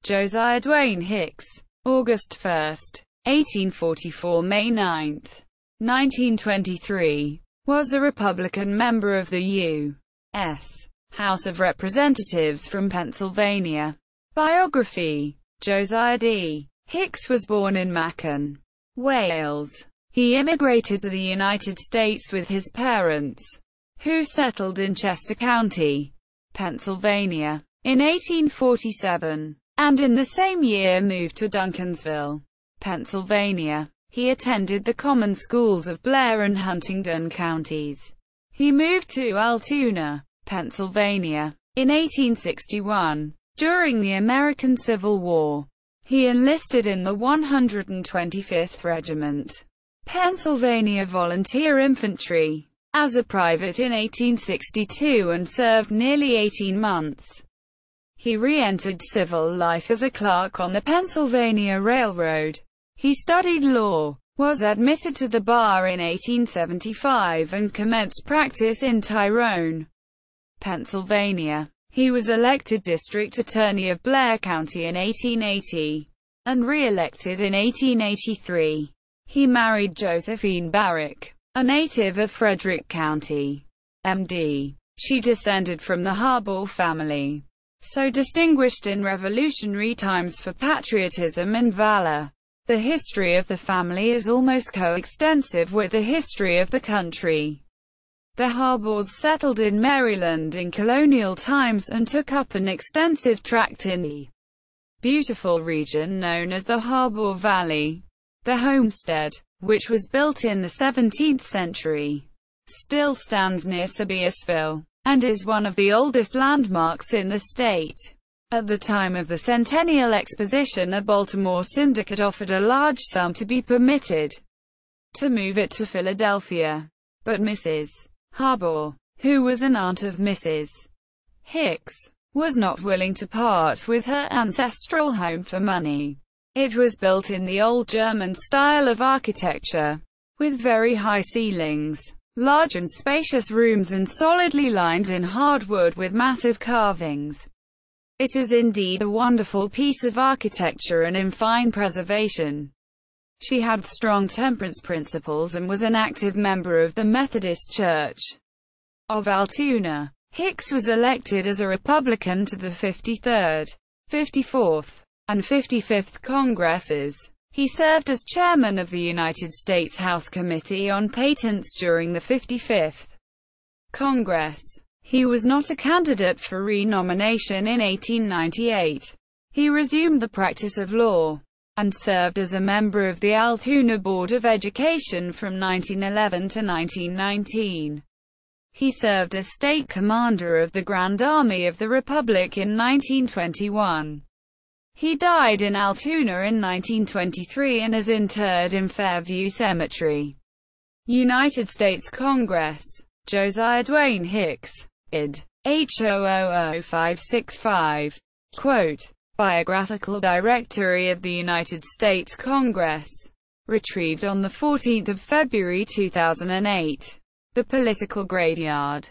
Josiah Duane Hicks, August 1, 1844 – May 9, 1923, was a Republican member of the U.S. House of Representatives from Pennsylvania. Biography. Josiah D. Hicks was born in Macon, Wales. He immigrated to the United States with his parents, who settled in Chester County, Pennsylvania, in 1847, and in the same year moved to Duncansville, Pennsylvania. He attended the common schools of Blair and Huntingdon counties. He moved to Altoona, Pennsylvania, in 1861. During the American Civil War, he enlisted in the 125th Regiment, Pennsylvania Volunteer Infantry, as a private in 1862 and served nearly 18 months. He re-entered civil life as a clerk on the Pennsylvania Railroad. He studied law, was admitted to the bar in 1875 and commenced practice in Tyrone, Pennsylvania. He was elected district attorney of Blair County in 1880, and re-elected in 1883. He married Josephine Barrick, a native of Frederick County, MD. She descended from the Harbaugh family, so distinguished in Revolutionary times for patriotism and valor. The history of the family is almost coextensive with the history of the country. The Harbaughs settled in Maryland in colonial times and took up an extensive tract in the beautiful region known as the Harbaugh Valley. The homestead, which was built in the 17th century, still stands near Sebiersville, and is one of the oldest landmarks in the state. At the time of the Centennial Exposition, a Baltimore syndicate offered a large sum to be permitted to move it to Philadelphia, but Mrs. Harbaugh, who was an aunt of Mrs. Hicks, was not willing to part with her ancestral home for money. It was built in the old German style of architecture, with very high ceilings, large and spacious rooms, and solidly lined in hardwood with massive carvings. It is indeed a wonderful piece of architecture and in fine preservation. She had strong temperance principles and was an active member of the Methodist Church of Altoona. Hicks was elected as a Republican to the 53rd, 54th, and 55th Congresses. He served as chairman of the United States House Committee on Patents during the 55th Congress. He was not a candidate for re-nomination in 1898. He resumed the practice of law, and served as a member of the Altoona Board of Education from 1911 to 1919. He served as state commander of the Grand Army of the Republic in 1921. He died in Altoona in 1923 and is interred in Fairview Cemetery. United States Congress. Josiah Duane Hicks, id. H000565. Quote, Biographical Directory of the United States Congress. Retrieved on 14 February 2008. The Political Graveyard.